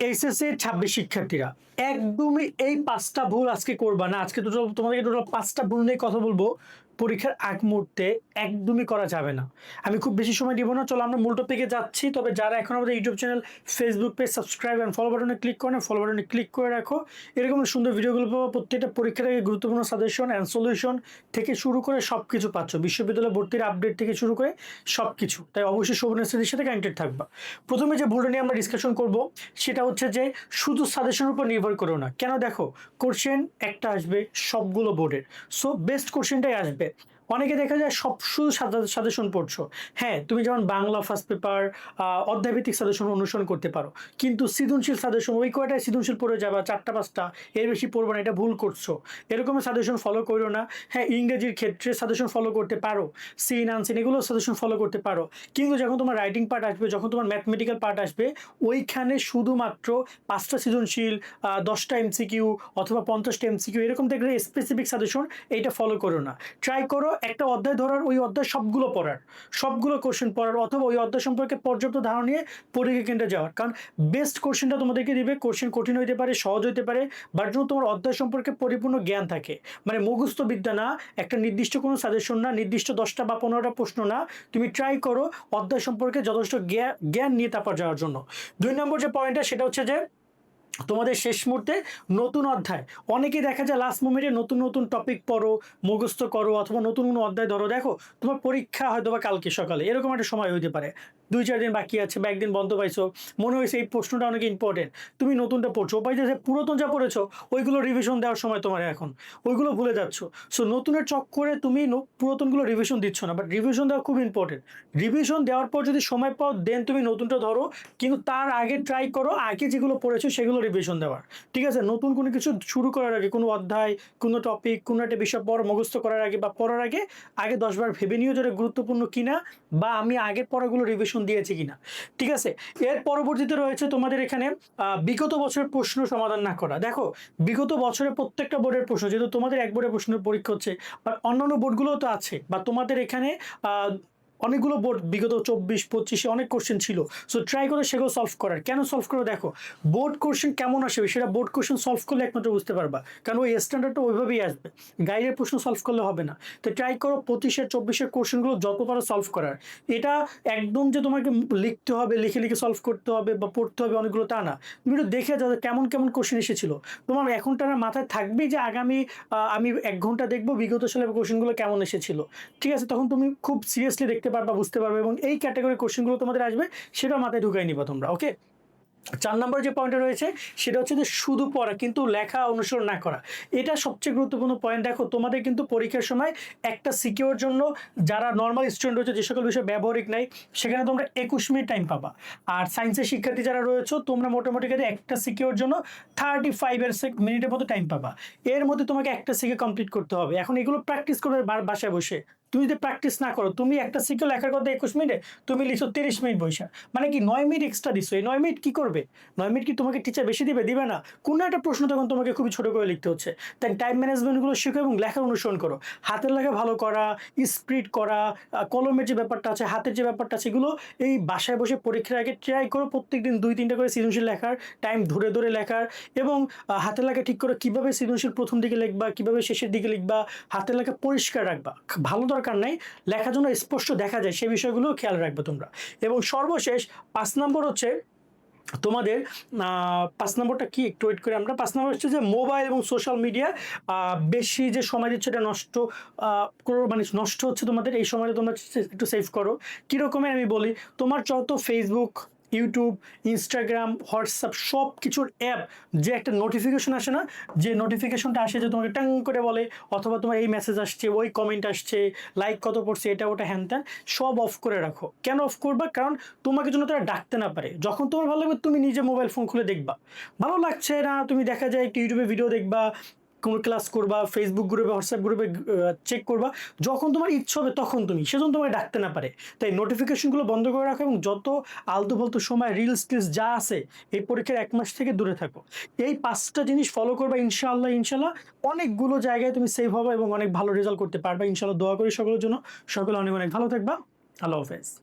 HSC ২৬ শিক্ষার্থীরা একদমই এই ৫টা ভুল আজকে করবা না। আজকে তোমাদেরকে টোটাল ৫টা ভুল নিয়ে কথা বলবো। পরীক্ষার আগ মুহূর্তে একদমই করা যাবে না। আমি খুব বেশি সময় দিব না। চলো আমরা মূল টপিকে যাচ্ছি। তবে যারা এখনো আমাদের YouTube channel, facebook page subscribe and follow বাটনে ক্লিক করে না, ফলো বাটনে ক্লিক করে রাখো। এরকম সুন্দর ভিডিওগুলো পাবো। প্রত্যেকটা পরীক্ষার আগে গুরুত্বপূর্ণ সাজেশন এন্ড সলিউশন থেকে শুরু করে সবকিছু পাচ্ছ। বিশ্ববিদ্যালয় ভর্তির আপডেট থেকে শুরু করে সবকিছু। তাই অবশ্যই শোভনের স্মৃতির সাথে কানেক্টেড থাকবা। প্রথমে যে ভুলটা নিয়ে আমরা ডিসকাশন করব সেটা হচ্ছে যে শুধু সাজেশনের উপর নির্ভর করো না। কেন দেখো, কোশ্চেন একটা আসবে সবগুলো বোর্ডের, সো বেস্ট কোশ্চেনটাই আসবে। অনেকে দেখা যায় সব শুধু সাজেশন পড়ছো। হ্যাঁ, তুমি যেমন বাংলা ফার্স্ট পেপার অধ্যায়ভিত্তিক সাজেশন অনুসরণ করতে পারো, কিন্তু সৃজনশীল সাজেশন ওই কয়টায় সৃজনশীল পড়ে যাবা ৪টা ৫টা, এর বেশি পড়বো না, এটা ভুল করছো। এরকমের সাজেশন ফলো করো না। হ্যাঁ, ইংরেজির ক্ষেত্রে সাজেশন ফলো করতে পারো, সিন আনসিন এগুলো সাজেশন ফলো করতে পারো, কিন্তু যখন তোমার রাইটিং পার্ট আসবে, যখন তোমার ম্যাথমেটিক্যাল পার্ট আসবে, ওইখানে শুধুমাত্র 5টা সৃজনশীল, 10টা এমসিকিউ অথবা 50টা এমসিকিউ এরকম দেখলে স্পেসিফিক সাজেশন এইটা ফলো করো না। ট্রাই করো একটা অধ্যায় ধরার, ওই অধ্যায় সবগুলো পড়ার, সবগুলো কোশ্চেন পড়ার, অথবা ওই অধ্যায় সম্পর্কে পর্যাপ্ত ধারণা নিয়ে পরীক্ষা কেন্দ্রে যাওয়ার। কারণ বেস্ট কোশ্চেনটা তোমাদেরকে দিবে। কোশ্চেন কঠিন হইতে পারে, সহজ হইতে পারে, বাট যেন তোমার অধ্যায় সম্পর্কে পরিপূর্ণ জ্ঞান থাকে। মানে মুখস্থ বিদ্যা না, একটা নির্দিষ্ট কোনো সাজেশন না, নির্দিষ্ট 10টা বা 15টা প্রশ্ন না। তুমি ট্রাই করো অধ্যায় সম্পর্কে যথেষ্ট জ্ঞান নিয়ে তারপর যাওয়ার জন্য। 2 নম্বর যে পয়েন্টটা সেটা হচ্ছে যে তোমাদের শেষ মুহূর্তে নতুন অধ্যায়। অনেকেই দেখা যায় লাস্ট মোমেন্টে নতুন নতুন টপিক পড়ো, মুখস্থ করো, অথবা নতুন কোনো অধ্যায় ধরো। দেখো তোমার পরীক্ষা হয়তো বা কালকে সকালে, এরকম একটা সময় হইতে পারে, 2-4 দিন বাকি আছে বা একদিন বন্ধ পাইছো, মনে হয়েছে এই প্রশ্নটা অনেক ইম্পর্টেন্ট, তুমি নতুনটা পড়ছো, পাইছে যে পুরাতন যা পড়েছো ওইগুলো রিভিশন দেওয়ার সময় তোমার এখন, ওইগুলো ভুলে যাচ্ছ। সো নতুনের চক্করে তুমি পুরাতনগুলো রিভিশন দিচ্ছ না, বাট রিভিশন দেওয়া খুব ইম্পর্টেন্ট। রিভিশন দেওয়ার পর যদি সময় পাও দেন তুমি নতুনটা ধরো, কিন্তু তার আগে ট্রাই করো আগে যেগুলো পড়েছো সেগুলো রিভিশন দেওয়ার। ঠিক আছে, নতুন কোনো কিছু শুরু করার আগে, কোনো অধ্যায়, কোনো টপিক, কোনো একটা বিষয় মুখস্থ করার আগে বা পড়ার আগে, আগে 10 বার ভেবে নিও যেটা গুরুত্বপূর্ণ কিনা, বা আমি আগের পড়াগুলো রিভিশন দিয়েছি কিনা। ঠিক আছে, এর পরবর্তীতে রয়েছে তোমাদের এখানে বিগত বছরের প্রশ্ন সমাধান না করা। দেখো বিগত বছরের প্রত্যেকটা বোর্ডের প্রশ্ন, যেহেতু তোমাদের এক বোর্ডের প্রশ্নের পরীক্ষা হচ্ছে, বা অন্যান্য বোর্ডগুলোও তো আছে, বা তোমাদের এখানে অনেকগুলো বোর্ড বিগত 24-25-এ অনেক কোশ্চেন ছিল। সো ট্রাই করে সেগুলো সলভ করার। কেন সলভ করে দেখো, বোর্ড কোশ্চেন কেমন আসবে সেটা বোর্ড কোশ্চেন সলভ করলে একমাত্র বুঝতে পারবা, কারণ ওই স্ট্যান্ডার্ডটা ওইভাবেই আসবে, গাইডের প্রশ্ন সলভ করলে হবে না। তো ট্রাই করো 25-24-এর কোশ্চেনগুলো যত পারো সলভ করার। এটা একদম যে তোমাকে লিখতে হবে, লিখে লিখে সলভ করতে হবে বা পড়তে হবে অনেকগুলো, তা না। তুমি একটু দেখে যাও কেমন কেমন কোশ্চেন এসেছিল, তোমার এখন টানা মাথায় থাকবেই যে আগামী আমি 1 ঘন্টা দেখবো বিগত সালের কোশ্চেনগুলো কেমন এসেছিল। ঠিক আছে, তখন তুমি খুব সিরিয়াসলি দেখতে পারবা, বুঝতে পারবে, এবং এই ক্যাটাগরি কোশ্চেনগুলো তোমাদের আসবে সেটা মাথায় ঢুকাই নিবা তোমরা। ওকে, 4 নম্বর যে পয়েন্টটা রয়েছে সেটা হচ্ছে যে শুধু পড়া কিন্তু লেখা অনুসরণ না করা। এটা সবচেয়ে গুরুত্বপূর্ণ পয়েন্ট। দেখো তোমাদের কিন্তু পরীক্ষার সময় একটা সিকিউর জন্য, যারা নর্মাল স্টুডেন্ট রয়েছে, যে সকল বিষয় ব্যবহারিক নাই, সেখানে তোমরা 21 মিনিট টাইম পাবা। আর সায়েন্সের শিক্ষার্থী যারা রয়েছে, তোমরা মোটামুটি একটা সিকিউর জন্য 35 মিনিটের মতো টাইম পাবা। এর মধ্যে তোমাকে একটা সিকে কমপ্লিট করতে হবে। এখন এগুলো প্র্যাকটিস করবে বাসায় বসে। তুমি যদি প্র্যাকটিস না করো, তুমি একটা সিকে লেখার কথা 21 মিনিটে, তুমি লিখছো 30 মিনিট বৈশা, মানে কি 9 মিনিট এক্সট্রা দিছো। এই 9 মিনিট কি করবে? 9 মিনিট কি তোমাকে টিচার বেশি দিবে না। কোনো একটা প্রশ্ন তখন তোমাকে খুবই ছোট করে লিখতে হচ্ছে। তাই টাইম ম্যানেজমেন্টগুলো শেখো এবং লেখার অনুসরণ করো। হাতের লেখা ভালো করা, স্পিড করা, কলমের যে ব্যাপারটা আছে, হাতের যে ব্যাপারটা আছে, এগুলো এই বাসায় বসে পরীক্ষার আগে ট্রাই করো। প্রত্যেকদিন 2-3টা করে সৃজনশীল লেখার, টাইম ধরে ধরে লেখার, এবং হাতের লেখা ঠিক করো কীভাবে সৃজনশীল প্রথম দিকে লিখবা, কীভাবে শেষের দিকে লিখবা, হাতের লেখা পরিষ্কার রাখবা। ভালো দরকার নাই, লেখার জন্য স্পষ্ট দেখা যায়, সেই বিষয়গুলো খেয়াল রাখবে তোমরা। এবং সর্বশেষ 5 নম্বর হচ্ছে তোমাদের 5 নম্বরটা কি, একটু ওয়েট করে আমরা 5 নম্বর হচ্ছে যে মোবাইল এবং সোশ্যাল মিডিয়া বেশি যে সময় দিচ্ছে এটা নষ্ট করো, মানে নষ্ট হচ্ছে তোমাদের। এই সময়টা তোমরা একটু সেভ করো। কীরকমের আমি বলি, তোমার যত ফেসবুক, ইউটিউব, ইনস্টাগ্রাম, হোয়াটসঅ্যাপ সব কিছুর অ্যাপ, যে একটা নোটিফিকেশন আসে না, যে নোটিফিকেশনটা আসে যে তোমাকে টাং করে বলে, অথবা তোমার এই মেসেজ আসছে, ওই কমেন্ট আসছে, লাইক কত পড়ছে, এটা ওটা হ্যান ত্যান, সব অফ করে রাখো। কেন অফ করবা? কারণ তোমাকে জন্য তারা ডাকতে না পারে। যখন তোমার ভালো লাগবে তুমি নিজে মোবাইল ফোন খুলে দেখবা, ভালো লাগছে না, তুমি দেখা যায় একটু ইউটিউবে ভিডিও দেখবা, কোনো ক্লাস করবা, ফেসবুক গ্রুপে, হোয়াটসঅ্যাপ গ্রুপে চেক করবা, যখন তোমার ইচ্ছা হবে তখন তুমি, সেজন্য তোমাকে ডাকতে না পারে। তাই নোটিফিকেশনগুলো বন্ধ করে রাখো, এবং যত আলতু ফালতু সময় রিলস টিলস যা আছে এই পরীক্ষার 1 মাস থেকে দূরে থাকো। এই 5টা জিনিস ফলো করবা, ইনশাআল্লাহ ইনশাআল্লাহ অনেকগুলো জায়গায় তুমি সেভ হবে এবং অনেক ভালো রেজাল্ট করতে পারবা ইনশাআল্লাহ। দোয়া করি সকলের জন্য। সকলে অনেক অনেক ভালো থাকবা। আল্লাহ হাফেজ।